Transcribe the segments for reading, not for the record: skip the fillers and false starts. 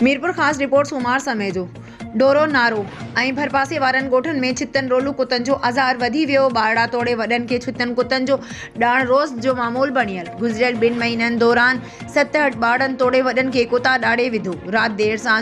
मीरपुर ख़ासि रिपोर्ट सूमार समय जो डोरो नारो ऐं भरपासे वारनि ॻोठनि में छितनि रोलू कुतनि जो अज़ार वधी वियो। ॿारड़ा तोड़े वॾनि खे छितनि कुतनि जो ॾाण रोज़ जो मामूल बणियल। गुज़िरियल 2 महीननि दौरान 7-8 ॿारड़नि तोड़े वॾनि खे कुता ॾाड़े विधो। राति देर सां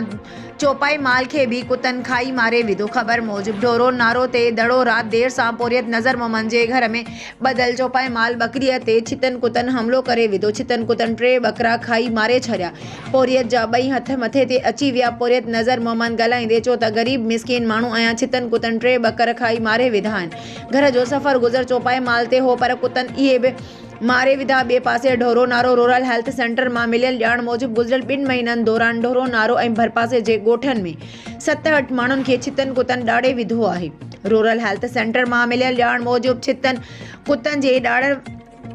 चौपाई माल खे भी कुतनि खाई मारे विधो। ख़बर मूजिबि डोरो नारो ते दड़ो राति देर सां पोरियत नज़र मोहम्मद जे घर में ॿधल चौपाई माल बकरीअ ते छितनि कुतनि हमलो करे विधो। छितनि कुतनि 3 ॿकरा खाई मारे छॾिया। पोरियत जा 2 हथ मथे ते अची विया। पोरियत नज़र मोहम्मद ॻाल्हाईंदे चयो त ग़रीब मिसकिन माण्हू आहियां, छितनि कुतनि 3 ॿकर खाई मारे विधा आहिनि। घर जो सफ़र गुज़र चौपाई माल ते हो पर कुतनि इहे बि मारे विधा। ॿिए पासे डोरो नारो रूरल हेल्थ सेंटर मां मिलियल ॼाण मूजिबि गुज़िरियल 2 महीननि दौरान डोरो नारो ऐं भरपासे जे ॻोठनि में 7-8 माण्हुनि खे छितनि कुतनि ॾाड़े विधो आहे। रूरल हेल्थ सेंटर मां मिलियल ॼाण मूजिबि छितनि कुतनि जे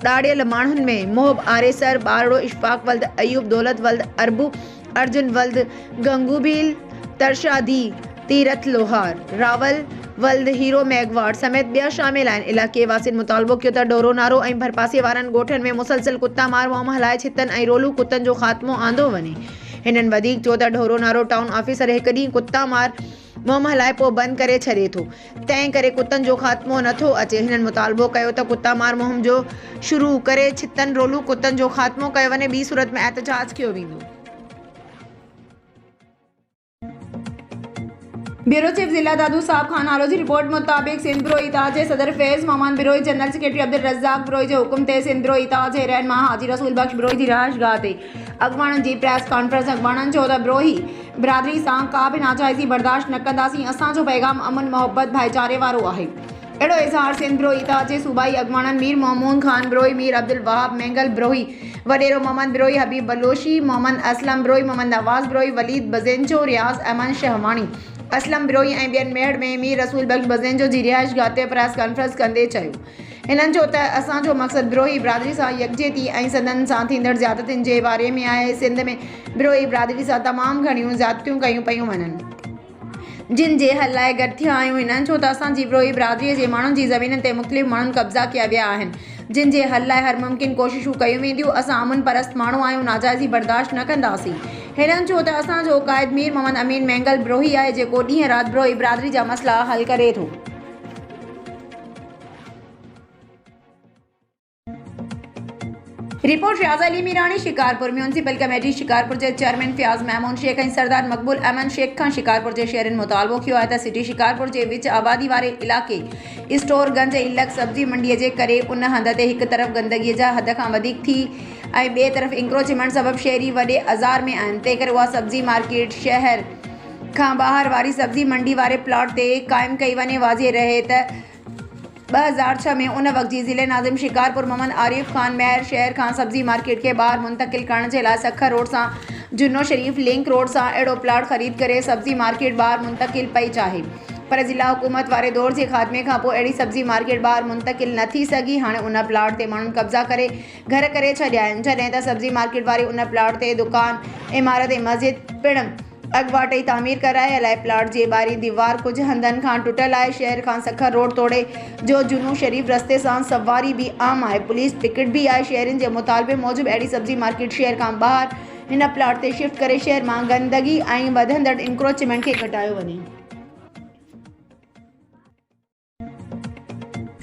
ॾाड़ियल माण्हुनि में मोहब आरेसर, ॿारड़ो, इशफाक वल्द, अयूब, दौलत वल्द, अरबू, अर्जुन वल्द, गंगूबील, तरशादी, तीरथ लोहार, रावल वल्द, हीरो मेघवाड़ समेत ॿिया शामिल आहिनि। इलाइक़े वासियुनि मुतालबो कयो त डोरो नारो ऐं भरपासे वारनि ॻोठनि में मुसलसल कुता मार मुहिम हलाए छितनि ऐं रोलू कुतनि जो ख़ात्मो आंदो वञे। हिननि वधीक चयो त डोरो नारो टाउन ऑफिसर हिकु ॾींहुं कुता मार मुहिम हलाए पोइ बंदि करे छॾे थो, तंहिं करे कुतनि जो ख़ात्मो नथो अचे। हिननि मुतालबो कयो त कुता मार मुहिम जो शुरू करे छितनि रोलू कुतनि जो ख़ात्मो कयो वञे, ॿी सूरत में एहतजाज कयो वेंदो। ब्यूरो चीफ जिला दादू साहब खान नालो जी रिपोर्ट मुताबिक सिंध ब्यूरो इताज जे सदर Faiz Mohammad bureau general secretary Abdul Razzaq bureau जे हुकुम ते सिंध ब्यूरो इताज जे रहनुमा हाजी रसूल बख्श ब्यूरो जी रिहाइशगाह ते अॻवाणनि जी प्रेस कॉन्फ्रेंस। अॻवाणनि चयो त ब्यूरोही बिरादरी सां का बि नाजाइज़ी बर्दाश्त न कंदासीं। असांजो पैगाम अमन मोहब्बत भाईचारे वारो आहे। अहिड़ो इज़हार सिंध ब्यूरो इताज जे सूबाई अॻवाणनि मीर मोहम्मूद खान ब्यूरोई, मीर अब्दुल वहाब मेंगल ब्यूरोई, वडेरो मोहम्मद ब्यूरोई, हबीब बलोशी, मोहम्मद असलम ब्यूरोई, मोहम्मद नवाज़ ब्यूरोई, वलीद बज़ेंजो, रियाज़ अहमद शहवानी, असलम ब्यूरोई ऐं ॿियनि मेड़ में मीर रसूल बख्श बज़ेंजो जी रिहाइशगाह ते प्रेस कॉन्फ्रेंस कंदे चयो। हिननि चयो त असांजो मक़सदु ब्यूरोई बिरादरी सां यकजहती ऐं सदन सां थींदड़ ज़्यादतियुनि जे बारे में आहे। सिंध में ब्यूरोई बिरादरी सां तमामु घणियूं ज़्यादतियूं कयूं पियूं वञनि, जिन जे हल लाइ गॾु थिया आहियूं। हिननि चयो त असांजी ब्यूरोई बिरादरीअ जे माण्हुनि जी ज़मीननि ते मुख़्तलिफ़ माण्हुनि कब्ज़ा कया विया आहिनि, जिन जे हल लाइ हर मुमकिन कोशिशूं कयूं वेंदियूं। असां अमन परस्त माण्हू आहियूं, नाजाइज़ी बर्दाश्त न कंदासीं। हिननि चयो त असांजो क़ाइद मीर मोहम्मद अमीन मेंगल ब्यूरोई आहे, जेको ॾींहं राति ब्यूरोई बिरादरी जा मसइला हल करे थो। रिपोर्ट रियाज़ अली मीरानी शिकारपुर। म्यूनसिपल कमेटी शिकारपुर के चेयरमैन फयाज़ महमूद शेख और सरदार मकबूल अहमद शेख खान शिकारपुर के शहरनि मुतालबो किया है सिटी शिकारपुर के विच आबादी वाले इलाके स्टोर गंज इलक सब्जी मंडी के करे उन हंध ते एक तरफ गंदगी जा हद का वधिक थी और बे तरफ इंक्रोचमेंट सबब शहरी वडे अज़ार में आहिनि, तंहिं करे उहा सब्जी मार्केट शहर का बाहर वाली सब्जी मंडी वाले प्लॉट ते कायम कई वने। वाज़े रहे त 2006 में उन वक्त जी ज़िले नाज़िम शिकारपुर मोहम्मद आरिफ खान महर शहर खां सब्जी मार्केट के बाहर मुंतकिल करण जे लाइ सखर रोड सां जुन्नो शरीफ लिंक रोड सां अहिड़ो प्लॉट ख़रीद करे सब्जी मार्केट बाहर मुंतकिल पई चाहे, पर ज़िला हुकूमत वारे दौर के खात्मे खां पोइ अहिड़ी सब्जी मार्केट बाहर मुंतकिल न थी सघी। हाणे उन प्लॉट ते माण्हुनि कब्ज़ा करे घर करे छॾिया आहिनि, जॾहिं त सब्जी मार्केट वारी उन प्लॉट ते दुकान, इमारत ऐं मस्जिद पिणु अॻवाटे तामीर कराए अलाए। प्लॉट जे ॿाहिरीं दीवार कुझु हंधनि खां टुटल आहे। शहर खां सखर रोड तोड़े जो जुनू शरीफ रस्ते सां सवारी भी आम आहे, पुलिस पिकेट भी आहे। शहरनि जे मुतालबे मूजिबि अहिड़ी सब्जी मार्केट शहर खां ॿाहिरि हिन प्लॉट ते शिफ्ट करे शहर मां गंदगी ऐं वधंदड़ इंक्रोचमेंट खे घटायो वञे।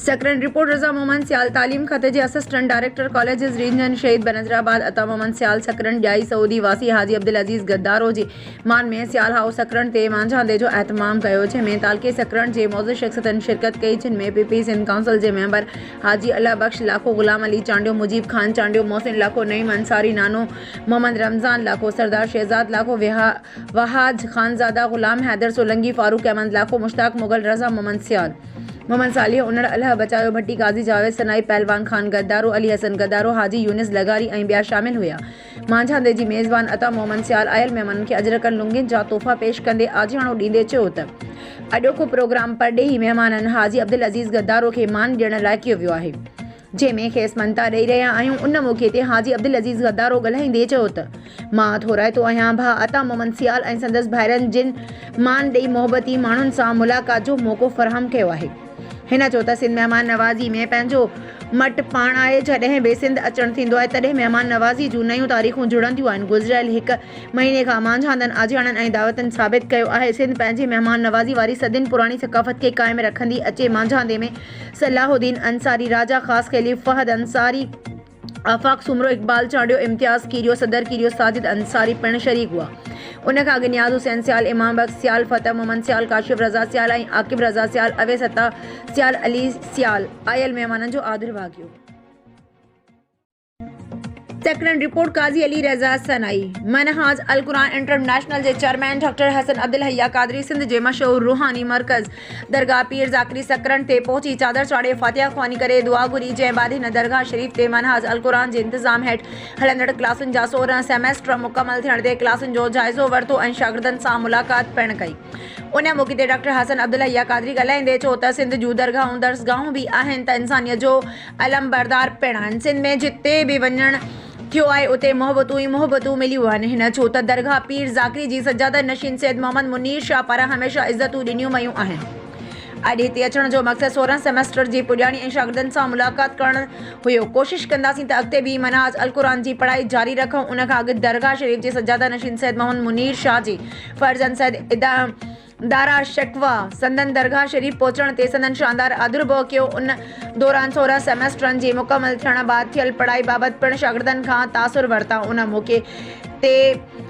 सकरन रिपोर्ट रज़ा मोहम्मद सियाल। तालीम खते के असिस्टेंट डायरेक्टर कॉलेजेस रीजन शहीद बनजराबाद अता मोहम्मद सियाल सकरन जाई सऊदी वासी हाजी अब्दुल अजीज़ गद्दारो जी मान में सियाल हाउस सकरन ते मांझांदे जो एहतमाम कयो, जंहिंमें तालके सकरन जे मौजूद शख्सियतनि शिरकत कई, जिनमें पीपी सिंध काउंसिल जे मेंबर हाजी अल्लाह बख्श लाखो, गुलाम अली चांडियो, मुजीब खान चांडियो, मोहसिन लाखो, नईम अंसारी नानो, मोहम्मद रमज़ान लाखो, सरदार शहजाद लाखो, वहाज खानजादा, गुलाम हैदर सोलंगी, फारूक अहमद लाखो, मुश्ताक मुगल, रज़ा मोहम्मद सियाल, मोहम्मद सालिह उनड़, अल्लाह बचायो भट्टी, काजी जावेद सनाई, पहलवान खान गद्दारो, अली हसन गद्दारो, हाजी यूनिस लगारी ऐं ॿिया शामिल हुआ। मांझांदे जी मेज़बान अता मोहम्मद सियाल आयल महिमाननि खे अजरकनि लुंगियुनि जा तोहफ़ा पेश कंदे आजियाणो ॾींदे चयो त अॼोको प्रोग्राम परॾेही महिमाननि हाजी अब्दुल अजीज़ गद्दारो खे मान ॾियण लाइ कयो वियो आहे, जंहिंमें खेसि मनता ॾेई रहिया आहियूं। उन मौक़े ते हाजी अब्दुल अजीज़ गद्दारो ॻाल्हाईंदे चयो त मां थोराइतो आहियां भाउ अता मोहम्मद सियाल ऐं संदसि भाइरनि जिन मान ॾेई मोहबती माण्हुनि सां मुलाक़ात जो मौक़ो फ़राहम कयो आहे। हिन चयो त सिंध महिमान नवाज़ी में पंहिंजो मट पाण आहे जॾहिं बि सिंध अचणु थींदो आहे तॾहिं महिमान नवाज़ी जूं नयूं तारीख़ूं जुड़ंदियूं आहिनि। गुज़िरियल 1 महीने खां मांझांदनि आजियाणनि ऐं दावतनि साबित कयो आहे सिंध पंहिंजी महिमान नवाज़ी वारी सदियुनि पुराणी सक़ाफ़त खे क़ाइमु रखंदी अचे। मांझांदे में सलाहुद्दीन अंसारी, राजा ख़ास खलीफ़ फ़हद अंसारी, आफ़ाक़ सुमरो, इक़बाल चांडियो, इम्तियाज़ कीरियो, सदर कीरियो, साजिद अंसारी पिणु शरीक हुआ। उन खां अॻु नियाज़ हुसैन सियाल, इमाम बख्श सियाल, फ़तह मोहम्मद सियाल, काशिफ़ रज़ा सियाल ऐं आकिब रज़ा सियाल, अवैस अता सियाल, अली सियाल आयल महिमाननि जो आदर भाॻियो। सेक्रेटरी रिपोर्ट काज़ी अली रज़ा सनाई। मनहाज अल कुरान इंटरनेशनल जे चेयरमैन डॉक्टर हसन अब्दुल हया कादरी सिंध जे मशहूर रूहानी मरकज़ दरगाह पीर ज़ाकरी सकरन ते पहुची चादर चाढ़े फातिहा ख़्वानी करे दुआ घुरी, जंहिं बाद हिन दरगाह शरीफ़ ते मनहाज अल कुरान जे इंतज़ाम हेठि हलंदड़ क्लासुनि जा 16 सेमेस्टर मुकमल थियण ते क्लासुनि जो जाइज़ो वरितो ऐं शागिर्दनि सां मुलाक़ात पिणु कई। उन मौक़े ते डॉक्टर हसन अब्दुल हया कादरी ॻाल्हाईंदे चयो त सिंध जूं दरगाहूं दर्सगाहूं बि आहिनि त इंसानियत जो अलम बरदार पिणु आहिनि। सिंध में जिते बि वञणु थियो आहे उते मोहबतूं ई मोहबतूं मिलियूं आहिनि। हिन छो त दरगाह पीर ज़ाकरी जी सजादत नशीन सैयद मोहम्मद मुनीर शाह पारां हमेशह इज़तूं ॾिनियूं वयूं आहिनि। अॼु हिते अचण जो मक़सदु 16 सेमेस्टर जी पुॼाणी ऐं शागिर्दनि सां मुलाक़ात करणु हुयो। कोशिशि कंदासीं त अॻिते बि मनहाज अल कुरान जी पढ़ाई जारी रखूं। उन खां अॻु दरगाह शरीफ़ जे सजादत नशीन सैयद मोहम्मद मुनीर शाह जी फर्ज़ंद सैयद दारा शकवा संदन दरगाह शरीफ़ पहुचण ते संदन शानदार आदरबो कयो। उन दौरान 16 सेमेस्टरनि जे मुकमल थियण बाद थियल पढ़ाई बाबति पिणु शागिर्दनि खां तासुर वरिता। उन मौक़े ते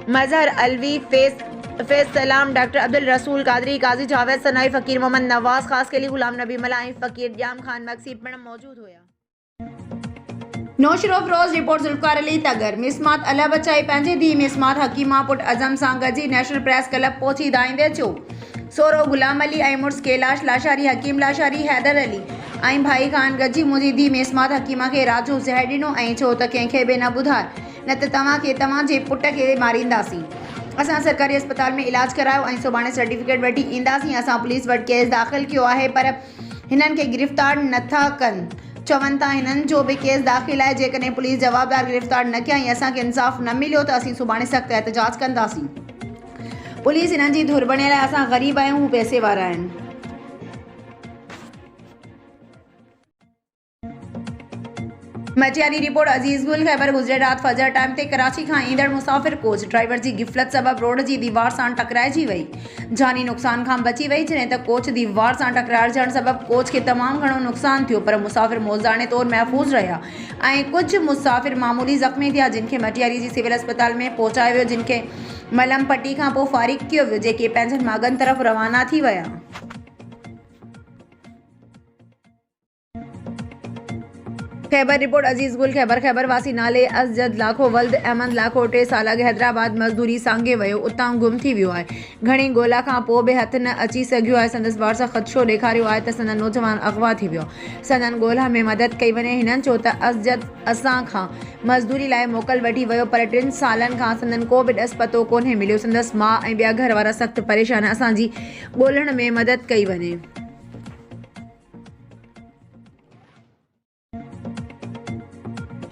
मज़हर अलवी, फैज़ सलाम, डॉक्टर अब्दुल रसूल कादरी, काज़ी जावेद सनाई, फ़कीर मोहम्मद नवाज़, ख़ास खलीफ़ गुलाम नबी मला ऐं फ़कीर ॼाम खान मक्सी पिणु मौजूद हुया। नौशर अफरोज़ रिपोर्ट ज़ुल्फ़िकार अली तगर। मिसमात अला बचाई पंहिंजे धीउ मिसमात हकीमा पुट अज़म सां गॾिजी नेशनल प्रेस क्लब पहुची दाईंदे चयो सोरो गुलाम अली ऐं मुड़ुस कैलाश लाशारी, हकीम लाशारी, हैदर अली ऐं भाई ख़ान गॾिजी मुंहिंजी धीउ मिसमात हकीमा खे रात जो ज़हर ॾिनो ऐं चयो त कंहिंखे बि न ॿुधाए न त तव्हांखे तव्हांजे पुट खे मारींदासीं। असां सरकारी अस्पताल में इलाज करायो ऐं सुभाणे सर्टिफिकेट वठी ईंदासीं। असां पुलिस वटि केस दाख़िल कयो आहे पर हिननि खे गिरफ़्तार नथा कनि। चवनि था हिननि जो बि केस दाख़िल आहे। जेकॾहिं पुलिस जवाबदार गिरफ़्तार न कयईं, असांखे इंसाफ़ न मिलियो त असीं सुभाणे सख़्तु एहतजाज कंदासीं। पुलिस हिननि जी धुर बणियल आहे। असां ग़रीब आहियूं, हू पैसे वारा आहिनि। मटियारी रिपोर्ट अज़ीज़ गुल ख़ैबर। गुज़िरियल राति फजर टाइम ते कराची खां ईंदड़ मुसाफ़िर कोच ड्राइवर जी गिफ़लत सबबि रोड जी दीवार सां टकराइजी वई। जानी नुक़सान खां बची वई, जॾहिं त कोच दीवार सां टकराइजण सबबि कोच खे तमामु घणो नुक़सानु थियो, पर मुसाफ़िर मौज़ाने तौरु महफ़ूज़ रहिया ऐं कुझु मुसाफ़िर मामूली ज़ख़्मी थिया, जिन खे मटियारी जी सिविल अस्पताल में पहुचायो वियो, जिन खे मलम पट्टी खां पोइ फ़ारिग़ कयो वियो, जेके पंहिंजनि माॻनि तरफ़ रवाना थी विया। ख़ैबर रिपोर्ट अज़ीज़ गुल ख़ैबर वासी नाले असजद लाखो वल्द अहमद लाखो 3 साल अॻु हैदराबाद मज़दूरी सांगे वियो, उतां गुम थी वियो आहे। घणी ॻोल्हा खां पोइ बि हथ न अची सघियो आहे। संदसि वारसा ख़दशो ॾेखारियो आहे त संदन नौजवान अगवा थी वियो। संदन ॻोल्हा में मदद कई वञे। हिननि चयो त असजद असां खां मज़दूरी लाइ मोकल वठी वियो, पर 3 सालनि खां संदन को बि ॾस पतो कोन्हे मिलियो। संदसि माउ ऐं ॿिया घर वारा सख़्तु परेशान। असांजी ॻोल्हण में मदद कई वञे।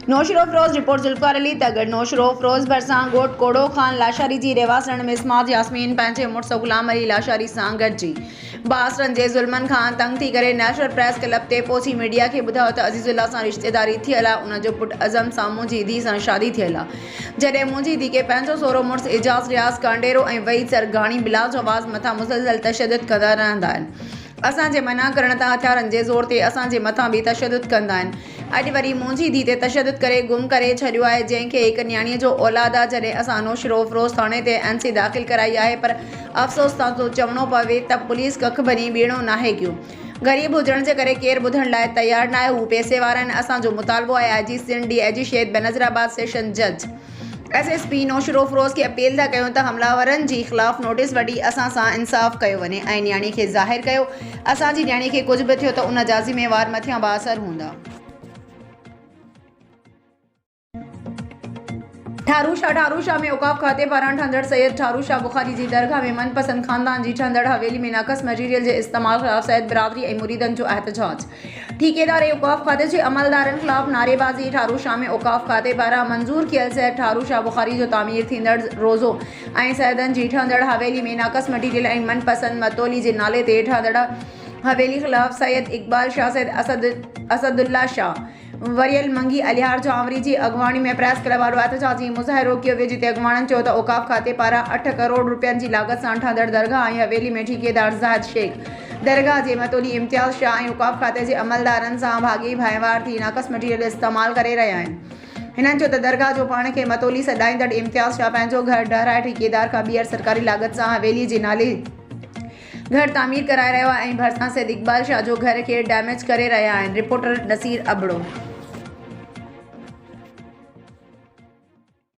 नौशर अफरोज़ रिपोर्ट ज़ुल्फ़िकार अली तगर। नौशर अफरोज़ भरिसां ॻोठ कोड़ो ख़ान लाशारी जी रहवासण मिसमात यास्मीन पंहिंजे मुड़ुसु गुलाम अली लाशारी सां गॾिजी बासरनि जे ज़ुल्मनि खां तंग थी करे नेशनल प्रेस क्लब ते पहुची मीडिया खे ॿुधायो त अज़ीज़ुल्लाह सां रिश्तेदारी थियल आहे। उनजो पुटु अज़म सां मुंहिंजी धीउ सां शादी थियल आहे। जॾहिं मुंहिंजी धीउ खे पंहिंजो सोरो मुड़ुसु एजाज़ रियाज़ कांडेरो ऐं वहीद सरगाणी बिलाज आवाज़ मथां मुसलसल तशदुद कंदा रहंदा आहिनि। असांजे मना करण तां हथियारनि जे ज़ोर ते असांजे मथां बि तशदुद कंदा आहिनि। अॼु वरी मुंहिंजी धीउ ते तशदुद करे गुम करे छॾियो आहे, जंहिंखे हिकु न्याणीअ जो औलाद आहे। जॾहिं असां नौशर अफरोज़ थाणे ते NC दाख़िल कराई आहे, पर अफ़सोस सां थो चवणो पवे त पुलिस कख बनी बीणो नाहे कयो। ग़रीब हुजण जे करे केरु ॿुधण लाइ तयारु न आहे। हू पैसे वारा आहिनि। असांजो मुतालबो आहे IG सिंध DIG शहीद बेनज़ीराबाद सेशन जज SSP नौशर अफरोज़ खे अपील था कयूं त हमलावरनि जी ख़िलाफ़ नोटिस वठी असां सां इंसाफ़ कयो वञे ऐं न्याणी खे ज़ाहिर कयो। असांजी न्याणी खे कुझु बि थियो त उन जा ज़िम्मेवार मथियां बाअसर हूंदा। ठारूशाह में औक़ाफ़ खाते पारां ठंदड़ सैयद ठारूशाह बुखारी जी दरगाह में मनपसंद ख़ानदान जी ठंदड़ हवेली में नाक़स मटीरियल जे इस्तेमाल ख़िलाफ़ सैयद बिरादरी ऐं मुरीदनि जो एहतजाज। ठेकेदार ऐं औक़ाफ़ खाते जे अमलदारनि ख़िलाफ़ नारेबाज़ी। ठारूशाह में औक़ाफ़ खाते पारां मंज़ूर कियल सैयद ठारूशाह बुखारी जो तामीर थींदड़ रोज़ो ऐं सैयदनि जी ठंदड़ हवेली में नाक़स मटीरियल ऐं मनपसंद मतोली जे नाले ते ठंदड़ हवेली ख़िलाफ़ सैयद इकबाल शाह सैयद असदुल्ला शाह वरियल मंगी अलियार जावरी जी अगवाणी में प्रेस क्लब वारो एहतजाजी मुज़ाहिरो कियो वियो जिते अगवाणनि चयो त औकाफ़ खाते पारां 8 करोड़ रुपयनि जी लागत सां ठहंदड़ दरगाह ऐं हवेली में ठेकेदार ज़ाहिद शेख दरगाह जे मतोली इम्तियाज़ शाह ऐं औकाफ़ खाते जे अमलदारनि सां भाॻी भाइवार थी नाक़स मटीरियल इस्तेमालु करे रहिया आहिनि। हिननि चयो त दरगाह जो पाण खे मतोली सॾाईंदड़ इम्तियाज़ शाह पंहिंजो घर ॾहाराए ठेकेदार खां ॿीहर सरकारी लागत सां हवेली जे नाले घर तामीर कराए रहियो आहे ऐं भरिसां सैयद इकबाल शाह जो घर खे डैमेज करे रहिया आहिनि। रिपोर्टर नसीर अबड़ो।